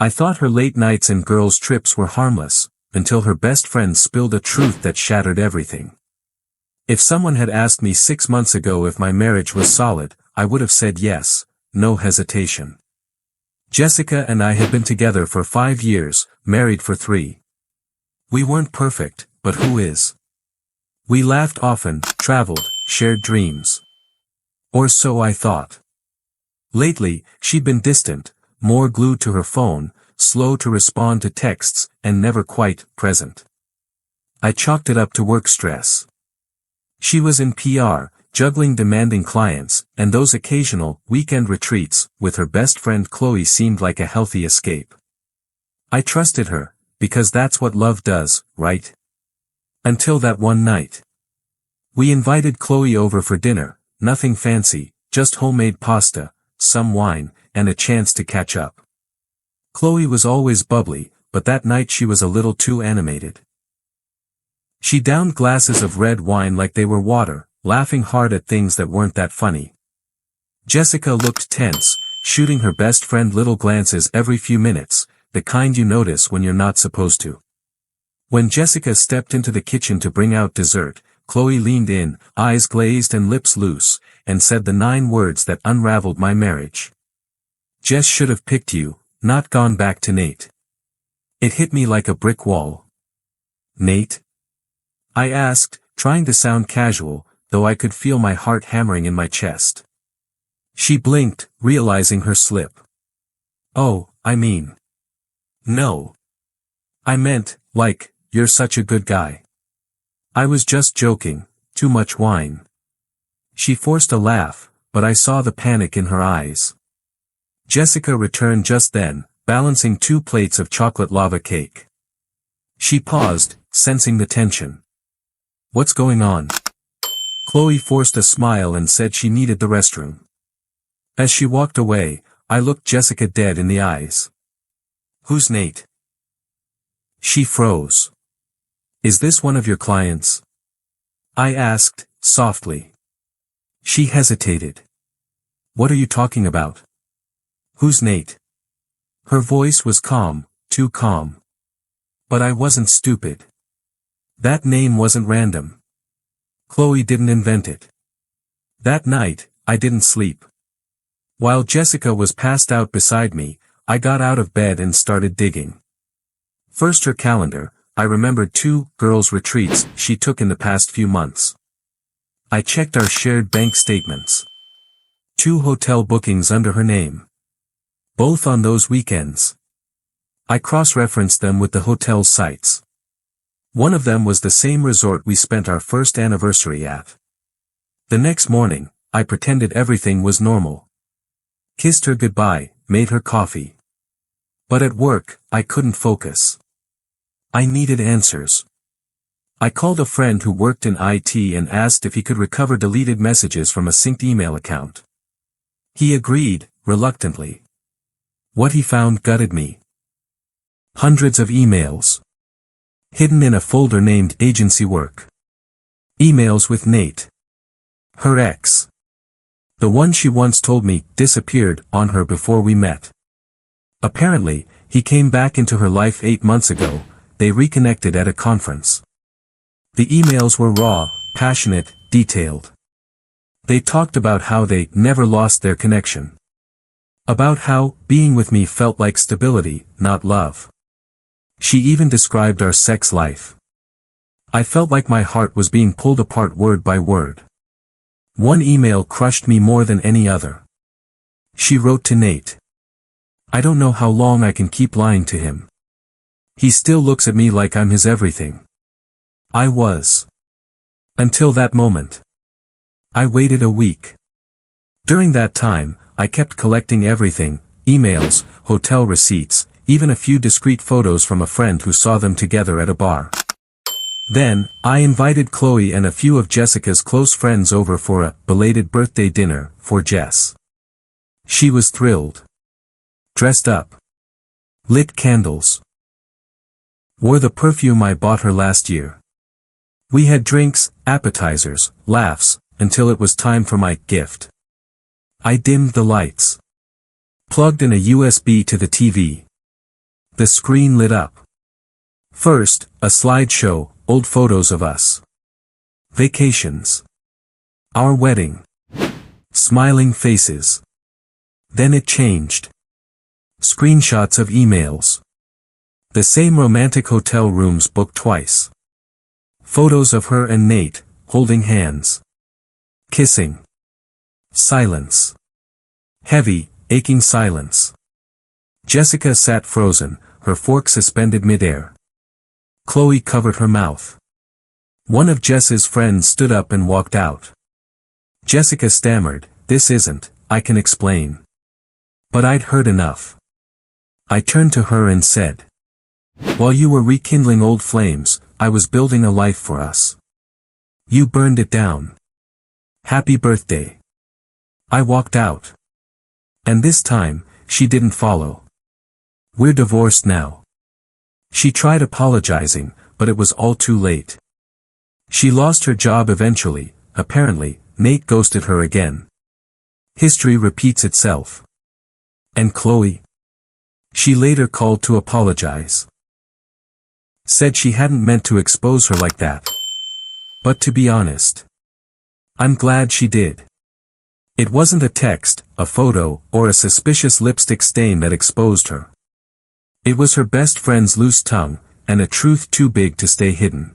I thought her late nights and girls' trips were harmless, until her best friend spilled a truth that shattered everything. If someone had asked me 6 months ago if my marriage was solid, I would have said yes, no hesitation. Jessica and I had been together for 5 years, married for 3. We weren't perfect, but who is? We laughed often, traveled, shared dreams. Or so I thought. Lately, she'd been distant, more glued to her phone, slow to respond to texts, and never quite present. I chalked it up to work stress. She was in PR, juggling demanding clients, and those occasional weekend retreats with her best friend Chloe seemed like a healthy escape. I trusted her, because that's what love does, right? Until that one night. We invited Chloe over for dinner, nothing fancy, just homemade pasta, some wine, and a chance to catch up. Chloe was always bubbly, but that night she was a little too animated. She downed glasses of red wine like they were water, laughing hard at things that weren't that funny. Jessica looked tense, shooting her best friend little glances every few minutes, the kind you notice when you're not supposed to. When Jessica stepped into the kitchen to bring out dessert, Chloe leaned in, eyes glazed and lips loose, and said the 9 words that unraveled my marriage. Jess should have picked you, not gone back to Nate. It hit me like a brick wall. Nate? I asked, trying to sound casual, though I could feel my heart hammering in my chest. She blinked, realizing her slip. Oh, I mean. No. I meant, like, you're such a good guy. I was just joking, too much wine. She forced a laugh, but I saw the panic in her eyes. Jessica returned just then, balancing 2 plates of chocolate lava cake. She paused, sensing the tension. What's going on? Chloe forced a smile and said she needed the restroom. As she walked away, I looked Jessica dead in the eyes. Who's Nate? She froze. Is this one of your clients? I asked, softly. She hesitated. What are you talking about? Who's Nate? Her voice was calm, too calm. But I wasn't stupid. That name wasn't random. Chloe didn't invent it. That night, I didn't sleep. While Jessica was passed out beside me, I got out of bed and started digging. First her calendar, I remembered 2 girls' retreats she took in the past few months. I checked our shared bank statements. 2 hotel bookings under her name. Both on those weekends. I cross-referenced them with the hotel sites. One of them was the same resort we spent our first anniversary at. The next morning, I pretended everything was normal. Kissed her goodbye, made her coffee. But at work, I couldn't focus. I needed answers. I called a friend who worked in IT and asked if he could recover deleted messages from a synced email account. He agreed, reluctantly. What he found gutted me. Hundreds of emails. Hidden in a folder named Agency Work. Emails with Nate. Her ex. The one she once told me disappeared on her before we met. Apparently, he came back into her life 8 months ago. They reconnected at a conference. The emails were raw, passionate, detailed. They talked about how they never lost their connection. About how being with me felt like stability, not love. She even described our sex life. I felt like my heart was being pulled apart word by word. One email crushed me more than any other. She wrote to Nate. I don't know how long I can keep lying to him. He still looks at me like I'm his everything. I was. Until that moment. I waited a week. During that time, I kept collecting everything, emails, hotel receipts, even a few discreet photos from a friend who saw them together at a bar. Then, I invited Chloe and a few of Jessica's close friends over for a belated birthday dinner for Jess. She was thrilled. Dressed up. Lit candles. Wore the perfume I bought her last year. We had drinks, appetizers, laughs, until it was time for my gift. I dimmed the lights. Plugged in a USB to the TV. The screen lit up. First, a slideshow, old photos of us. Vacations. Our wedding. Smiling faces. Then it changed. Screenshots of emails. The same romantic hotel rooms booked twice. Photos of her and Nate, holding hands. Kissing. Silence. Heavy, aching silence. Jessica sat frozen, her fork suspended midair. Chloe covered her mouth. One of Jess's friends stood up and walked out. Jessica stammered, "This isn't, I can explain." But I'd heard enough. I turned to her and said, "While you were rekindling old flames, I was building a life for us. You burned it down. Happy birthday." I walked out. And this time, she didn't follow. We're divorced now. She tried apologizing, but it was all too late. She lost her job eventually. Apparently, Nate ghosted her again. History repeats itself. And Chloe? She later called to apologize. Said she hadn't meant to expose her like that. But to be honest, I'm glad she did. It wasn't a text, a photo, or a suspicious lipstick stain that exposed her. It was her best friend's loose tongue, and a truth too big to stay hidden.